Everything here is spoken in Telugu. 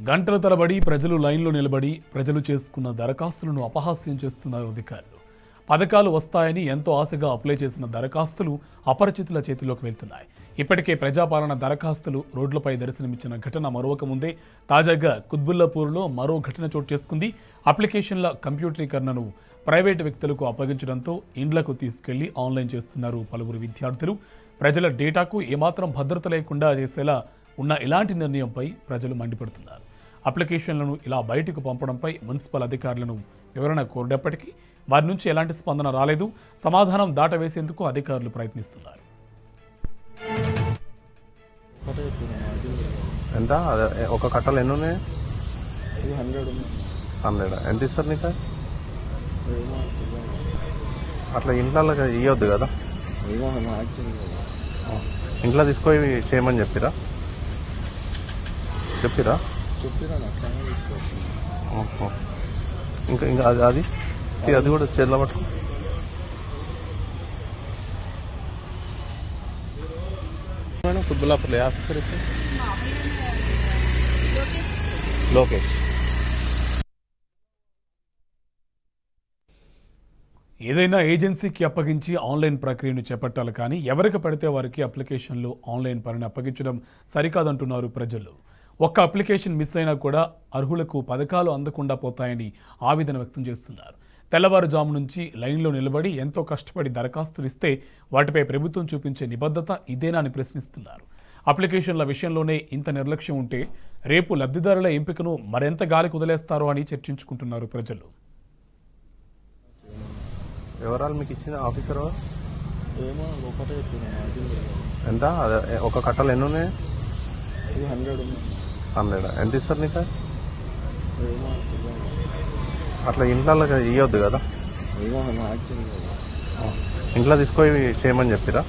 గంటల తరబడి ప్రజలు లైన్లో నిలబడి ప్రజలు చేసుకున్న దరఖాస్తులను అపహాస్యం చేస్తున్నారు అధికారులు. పథకాలు వస్తాయని ఎంతో ఆశగా అప్లై చేసిన దరఖాస్తులు అపరిచితుల చేతిలోకి వెళ్తున్నాయి. ఇప్పటికే ప్రజాపాలన దరఖాస్తులు రోడ్లపై దర్శనమిచ్చిన ఘటన మరొక ముందే తాజాగా కుత్బుల్లాపూర్లో మరో ఘటన చోటు చేసుకుంది. అప్లికేషన్ల కంప్యూటరీకరణను ప్రైవేటు వ్యక్తులకు అప్పగించడంతో ఇండ్లకు తీసుకెళ్లి ఆన్లైన్ చేస్తున్నారు పలువురు విద్యార్థులు. ప్రజల డేటాకు ఏమాత్రం భద్రత లేకుండా చేసేలా ఉన్న ఇలాంటి నిర్ణయంపై ప్రజలు మండిపడుతున్నారు. అప్లికేషన్లను ఇలా బయటకు పంపడంపై మున్సిపల్ అధికారులను వివరణ కోరినప్పటికీ వారి నుంచి ఎలాంటి స్పందన రాలేదు. సమాధానం దాటవేసేందుకు అధికారులు ప్రయత్నిస్తున్నారు. ఎంత ఒక కట్టలు ఎన్ని ఉన్నాయి? 100. ఎంత ఇస్తారు నీకు? అట్లా ఇంట్లో ఇవ్వద్దు కదా, ఇంట్లో తీసుకొని చేయమని చెప్పిరా? ఇంకా ఇంకా అది అది కూడా చేతిలో పట్టుకో. కుత్బుల్లాపూర్లో ఏ ఆఫీసర్ ఇప్పుడు? లోకేష్. ఏదైనా ఏజెన్సీకి అప్పగించి ఆన్లైన్ ప్రక్రియను చేపట్టాలి, కానీ ఎవరికి పడితే వారికి అప్లికేషన్లు ఆన్లైన్ పనిని అప్పగించడం సరికాదంటున్నారు ప్రజలు. ఒక్క అప్లికేషన్ మిస్ అయినా కూడా అర్హులకు పథకాలు అందకుండా పోతాయని ఆవేదన వ్యక్తం చేస్తున్నారు. తెల్లవారుజాము నుంచి లైన్లో నిలబడి ఎంతో కష్టపడి దరఖాస్తులు ఇస్తే వాటిపై ప్రభుత్వం చూపించే నిబద్ధత ఇదేనా అని ప్రశ్నిస్తున్నారు. అప్లికేషన్ల విషయంలోనే ఇంత నిర్లక్ష్యం ఉంటే రేపు లబ్ధిదారుల ఎంపికను మరెంత గాలికి వదిలేస్తారో అని చర్చించుకుంటున్నారు ప్రజలు. వివరాలు మీకు ఇచ్చిన ఆఫీసర్ ఎంత? ఒక కట్టలు ఎన్ని ఉన్నాయి? 100. ఎంత ఇస్తారు నీకు? అట్లా ఇంట్లో ఇవ్వద్దు కదా, ఇంట్లో తీసుకొని చేయమని చెప్పిరా?